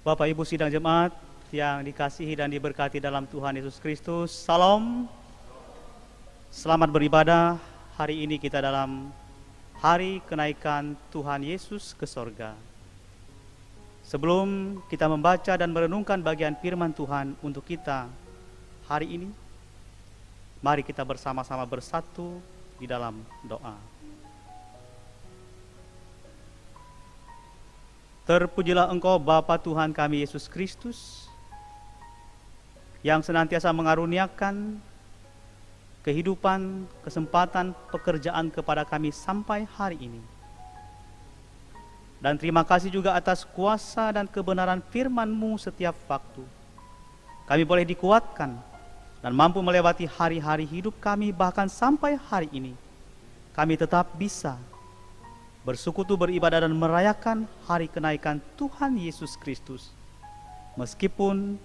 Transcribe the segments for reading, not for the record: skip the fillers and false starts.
Bapak Ibu sidang jemaat yang dikasihi dan diberkati dalam Tuhan Yesus Kristus, Salam. Selamat beribadah. Hari ini kita dalam hari kenaikan Tuhan Yesus ke sorga. Sebelum kita membaca dan merenungkan bagian firman Tuhan untuk kita hari ini, mari kita bersama-sama bersatu di dalam doa. Terpujilah Engkau Bapa Tuhan kami Yesus Kristus, yang senantiasa mengaruniakan kehidupan, kesempatan, pekerjaan kepada kami sampai hari ini. Dan terima kasih juga atas kuasa dan kebenaran firman-Mu setiap waktu. Kami boleh dikuatkan dan mampu melewati hari-hari hidup kami, bahkan sampai hari ini. Kami tetap bisa bersekutu, beribadah dan merayakan hari kenaikan Tuhan Yesus Kristus, meskipun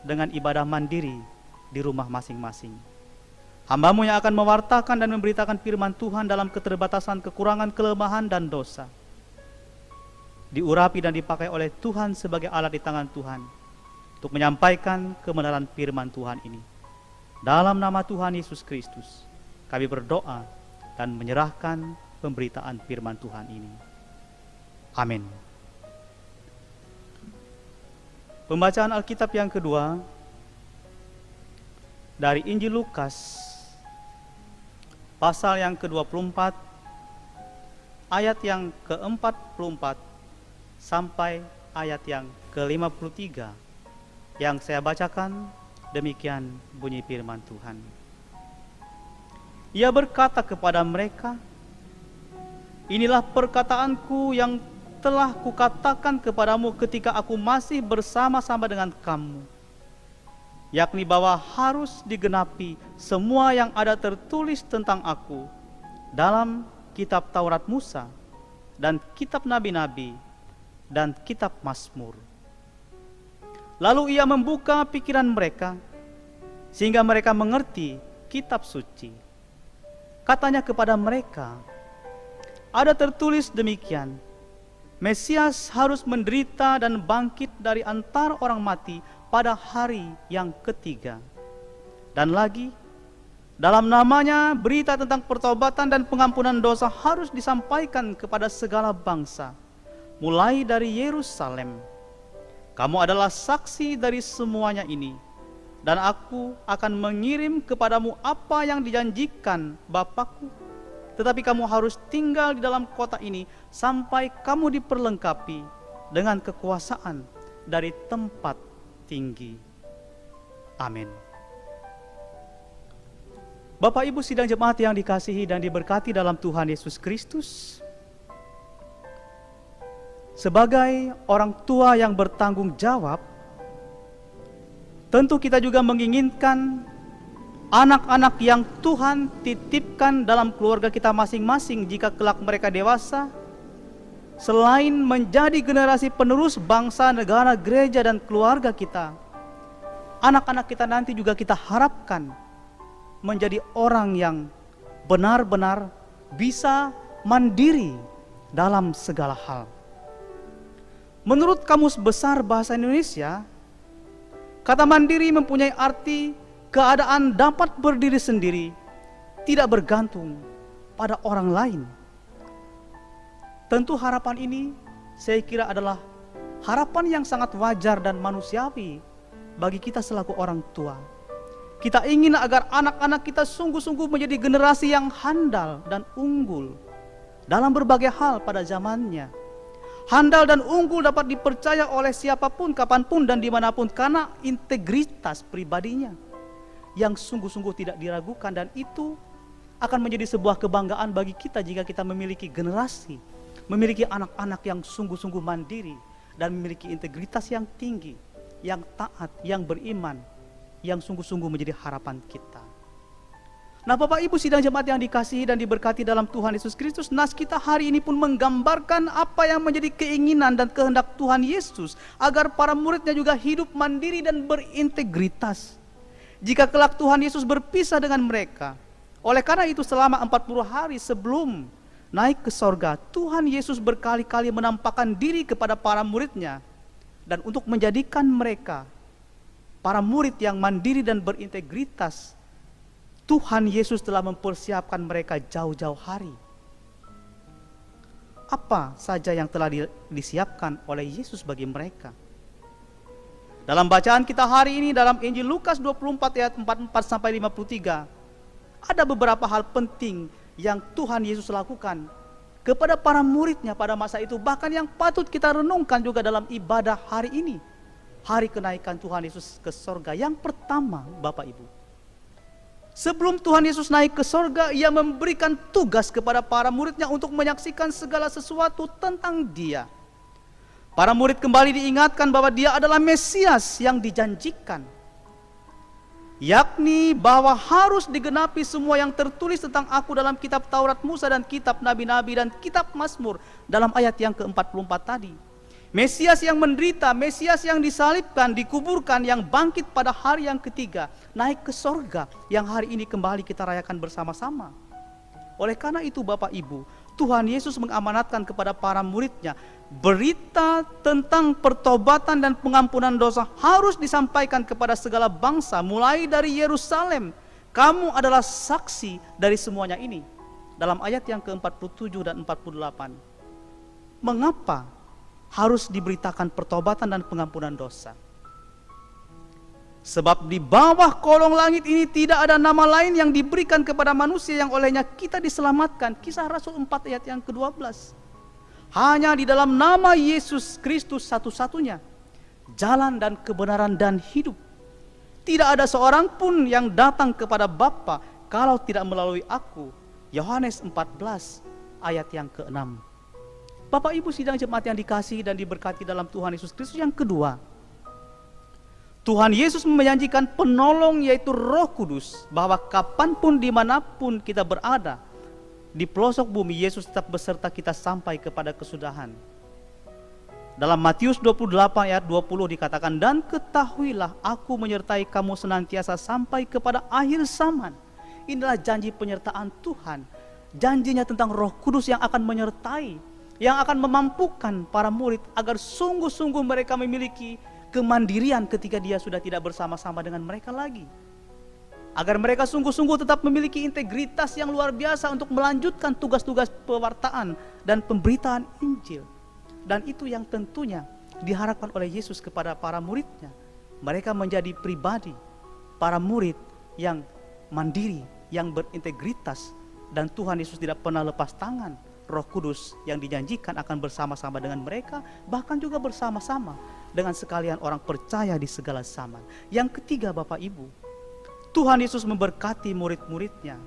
dengan ibadah mandiri di rumah masing-masing. Hamba-Mu yang akan mewartakan dan memberitakan firman Tuhan dalam keterbatasan, kekurangan, kelemahan dan dosa, diurapi dan dipakai oleh Tuhan sebagai alat di tangan Tuhan untuk menyampaikan kebenaran firman Tuhan ini. Dalam nama Tuhan Yesus Kristus kami berdoa dan menyerahkan pemberitaan firman Tuhan ini. Amin. Pembacaan Alkitab yang kedua dari Injil Lukas pasal yang ke-24 ayat yang ke-44 sampai ayat yang ke-53. Yang saya bacakan demikian bunyi firman Tuhan. Ia berkata kepada mereka, "Inilah perkataanku yang telah kukatakan kepadamu ketika aku masih bersama-sama dengan kamu, yakni bahwa harus digenapi semua yang ada tertulis tentang aku dalam kitab Taurat Musa dan kitab Nabi-Nabi dan kitab Mazmur." Lalu ia membuka pikiran mereka sehingga mereka mengerti kitab suci. Katanya kepada mereka, "Ada tertulis demikian, Mesias harus menderita dan bangkit dari antara orang mati pada hari yang ketiga. Dan lagi, dalam namanya berita tentang pertobatan dan pengampunan dosa harus disampaikan kepada segala bangsa, mulai dari Yerusalem. Kamu adalah saksi dari semuanya ini, dan aku akan mengirim kepadamu apa yang dijanjikan Bapakku. Tetapi kamu harus tinggal di dalam kota ini sampai kamu diperlengkapi dengan kekuasaan dari tempat tinggi." Amin. Bapak Ibu sidang jemaat yang dikasihi dan diberkati dalam Tuhan Yesus Kristus, sebagai orang tua yang bertanggung jawab, tentu kita juga menginginkan anak-anak yang Tuhan titipkan dalam keluarga kita masing-masing jika kelak mereka dewasa, selain menjadi generasi penerus bangsa, negara, gereja dan keluarga kita, anak-anak kita nanti juga kita harapkan menjadi orang yang benar-benar bisa mandiri dalam segala hal. Menurut Kamus Besar Bahasa Indonesia, kata mandiri mempunyai arti keadaan dapat berdiri sendiri, tidak bergantung pada orang lain. Tentu harapan ini saya kira adalah harapan yang sangat wajar dan manusiawi bagi kita selaku orang tua. Kita ingin agar anak-anak kita sungguh-sungguh menjadi generasi yang handal dan unggul dalam berbagai hal pada zamannya. Handal dan unggul dapat dipercaya oleh siapapun, kapanpun dan dimanapun, karena integritas pribadinya yang sungguh-sungguh tidak diragukan, dan itu akan menjadi sebuah kebanggaan bagi kita jika kita memiliki generasi, memiliki anak-anak yang sungguh-sungguh mandiri dan memiliki integritas yang tinggi, yang taat, yang beriman, yang sungguh-sungguh menjadi harapan kita. Nah, Bapak Ibu sidang jemaat yang dikasihi dan diberkati dalam Tuhan Yesus Kristus, nas kita hari ini pun menggambarkan apa yang menjadi keinginan dan kehendak Tuhan Yesus, agar para muridnya juga hidup mandiri dan berintegritas jika kelak Tuhan Yesus berpisah dengan mereka. Oleh karena itu selama 40 hari sebelum naik ke sorga, Tuhan Yesus berkali-kali menampakkan diri kepada para muridnya dan untuk menjadikan mereka para murid yang mandiri dan berintegritas, Tuhan Yesus telah mempersiapkan mereka jauh-jauh hari. Apa saja yang telah disiapkan oleh Yesus bagi mereka? Dalam bacaan kita hari ini dalam Injil Lukas 24 ayat 44 sampai 53, ada beberapa hal penting yang Tuhan Yesus lakukan kepada para muridnya pada masa itu, bahkan yang patut kita renungkan juga dalam ibadah hari ini, hari kenaikan Tuhan Yesus ke sorga. Yang pertama, Bapak Ibu, sebelum Tuhan Yesus naik ke sorga, Ia memberikan tugas kepada para muridnya untuk menyaksikan segala sesuatu tentang Dia. Para murid kembali diingatkan bahwa Dia adalah Mesias yang dijanjikan, yakni bahwa harus digenapi semua yang tertulis tentang Aku dalam kitab Taurat Musa dan kitab Nabi-Nabi dan kitab Mazmur, dalam ayat yang ke-44 tadi. Mesias yang menderita, Mesias yang disalibkan, dikuburkan, yang bangkit pada hari yang ketiga, naik ke sorga, yang hari ini kembali kita rayakan bersama-sama. Oleh karena itu Bapak Ibu, Tuhan Yesus mengamanatkan kepada para muridnya, berita tentang pertobatan dan pengampunan dosa harus disampaikan kepada segala bangsa, mulai dari Yerusalem. Kamu adalah saksi dari semuanya ini. Dalam ayat yang ke-47 dan 48. Mengapa harus diberitakan pertobatan dan pengampunan dosa? Sebab di bawah kolong langit ini tidak ada nama lain yang diberikan kepada manusia yang olehnya kita diselamatkan. Kisah Rasul 4 ayat yang ke-12. Hanya di dalam nama Yesus Kristus satu-satunya jalan dan kebenaran dan hidup. Tidak ada seorang pun yang datang kepada Bapa kalau tidak melalui Aku. Yohanes 14 ayat yang ke-6. Bapak Ibu sidang jemaat yang dikasihi dan diberkati dalam Tuhan Yesus Kristus, yang kedua, Tuhan Yesus menjanjikan penolong, yaitu Roh Kudus, bahwa kapanpun dimanapun kita berada di pelosok bumi, Yesus tetap beserta kita sampai kepada kesudahan. Dalam Matius 28 ayat 20 dikatakan, dan ketahuilah Aku menyertai kamu senantiasa sampai kepada akhir zaman. Inilah janji penyertaan Tuhan, janjinya tentang Roh Kudus yang akan menyertai, yang akan memampukan para murid agar sungguh-sungguh mereka memiliki kemandirian ketika Dia sudah tidak bersama-sama dengan mereka lagi. Agar mereka sungguh-sungguh tetap memiliki integritas yang luar biasa untuk melanjutkan tugas-tugas pewartaan dan pemberitaan Injil. Dan itu yang tentunya diharapkan oleh Yesus kepada para muridnya. Mereka menjadi pribadi, para murid yang mandiri, yang berintegritas. Dan Tuhan Yesus tidak pernah lepas tangan. Roh Kudus yang dijanjikan akan bersama-sama dengan mereka, bahkan juga bersama-sama dengan sekalian orang percaya di segala zaman. Yang ketiga Bapak Ibu, Tuhan Yesus memberkati murid-muridnya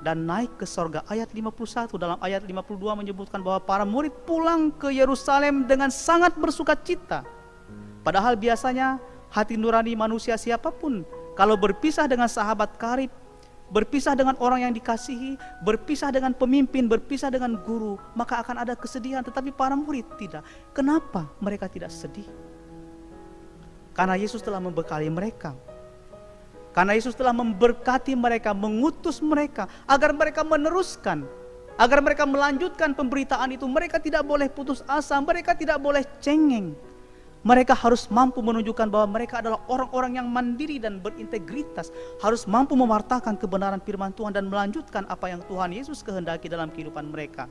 dan naik ke sorga. Ayat 51 dalam ayat 52 menyebutkan bahwa para murid pulang ke Yerusalem dengan sangat bersuka cita. Padahal biasanya hati nurani manusia siapapun, kalau berpisah dengan sahabat karib, berpisah dengan orang yang dikasihi, berpisah dengan pemimpin, berpisah dengan guru, maka akan ada kesedihan. Tetapi para murid tidak. Kenapa mereka tidak sedih? Karena Yesus telah membekali mereka. Karena Yesus telah memberkati mereka, mengutus mereka agar mereka meneruskan, agar mereka melanjutkan pemberitaan itu. Mereka tidak boleh putus asa, mereka tidak boleh cengeng. Mereka harus mampu menunjukkan bahwa mereka adalah orang-orang yang mandiri dan berintegritas, harus mampu mewartakan kebenaran firman Tuhan dan melanjutkan apa yang Tuhan Yesus kehendaki dalam kehidupan mereka.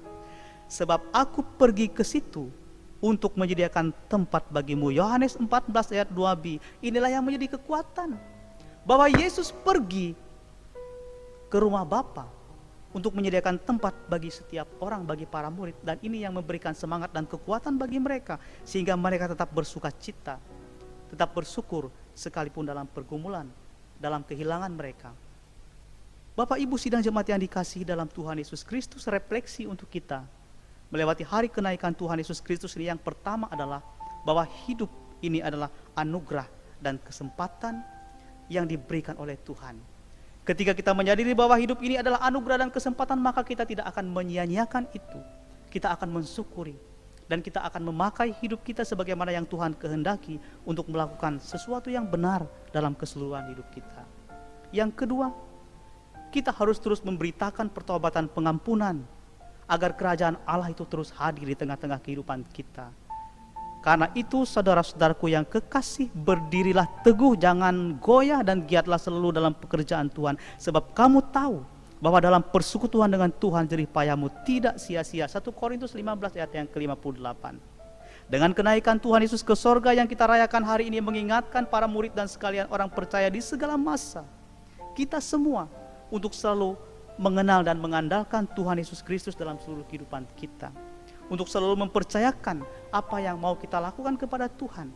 Sebab Aku pergi ke situ untuk menyediakan tempat bagimu. Yohanes 14 ayat 2b. Inilah yang menjadi kekuatan, bahwa Yesus pergi ke rumah Bapa untuk menyediakan tempat bagi setiap orang, bagi para murid. Dan ini yang memberikan semangat dan kekuatan bagi mereka, sehingga mereka tetap bersuka cita, tetap bersyukur sekalipun dalam pergumulan, dalam kehilangan mereka. Bapak Ibu sidang jemaat yang dikasihi dalam Tuhan Yesus Kristus, refleksi untuk kita melewati hari kenaikan Tuhan Yesus Kristus ini, yang pertama adalah bahwa hidup ini adalah anugerah dan kesempatan yang diberikan oleh Tuhan. Ketika kita menyadari bahwa hidup ini adalah anugerah dan kesempatan, maka kita tidak akan menyia-nyiakan itu. Kita akan mensyukuri dan kita akan memakai hidup kita sebagaimana yang Tuhan kehendaki untuk melakukan sesuatu yang benar dalam keseluruhan hidup kita. Yang kedua, kita harus terus memberitakan pertobatan pengampunan agar kerajaan Allah itu terus hadir di tengah-tengah kehidupan kita. Karena itu saudara-saudaraku yang kekasih, berdirilah teguh, jangan goyah, dan giatlah selalu dalam pekerjaan Tuhan. Sebab kamu tahu bahwa dalam persekutuan dengan Tuhan jerih payahmu tidak sia-sia. 1 Korintus 15 ayat yang ke-58. Dengan kenaikan Tuhan Yesus ke sorga yang kita rayakan hari ini, mengingatkan para murid dan sekalian orang percaya di segala masa, kita semua untuk selalu mengenal dan mengandalkan Tuhan Yesus Kristus dalam seluruh kehidupan kita, untuk selalu mempercayakan apa yang mau kita lakukan kepada Tuhan.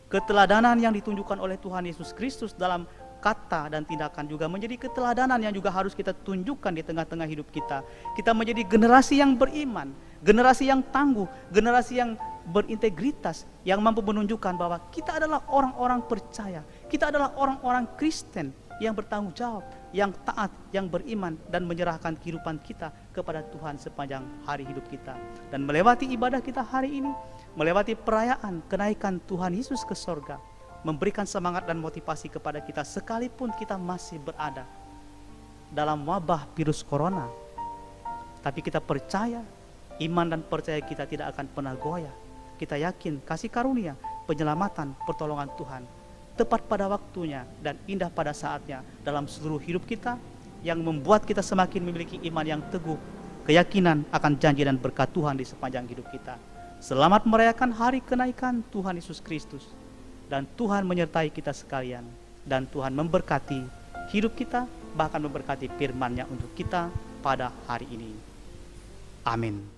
Keteladanan yang ditunjukkan oleh Tuhan Yesus Kristus dalam kata dan tindakan juga menjadi keteladanan yang juga harus kita tunjukkan di tengah-tengah hidup kita. Kita menjadi generasi yang beriman, generasi yang tangguh, generasi yang berintegritas, yang mampu menunjukkan bahwa kita adalah orang-orang percaya, kita adalah orang-orang Kristen yang bertanggung jawab, yang taat, yang beriman, dan menyerahkan kehidupan kita kepada Tuhan sepanjang hari hidup kita. Dan melewati ibadah kita hari ini, melewati perayaan kenaikan Tuhan Yesus ke sorga, memberikan semangat dan motivasi kepada kita sekalipun kita masih berada dalam wabah virus corona. Tapi kita percaya, iman dan percaya kita tidak akan pernah goyah. Kita yakin kasih karunia, penyelamatan, pertolongan Tuhan tepat pada waktunya dan indah pada saatnya dalam seluruh hidup kita, yang membuat kita semakin memiliki iman yang teguh, keyakinan akan janji dan berkat Tuhan di sepanjang hidup kita. Selamat merayakan hari kenaikan Tuhan Yesus Kristus, dan Tuhan menyertai kita sekalian, dan Tuhan memberkati hidup kita, bahkan memberkati firman-Nya untuk kita pada hari ini. Amin.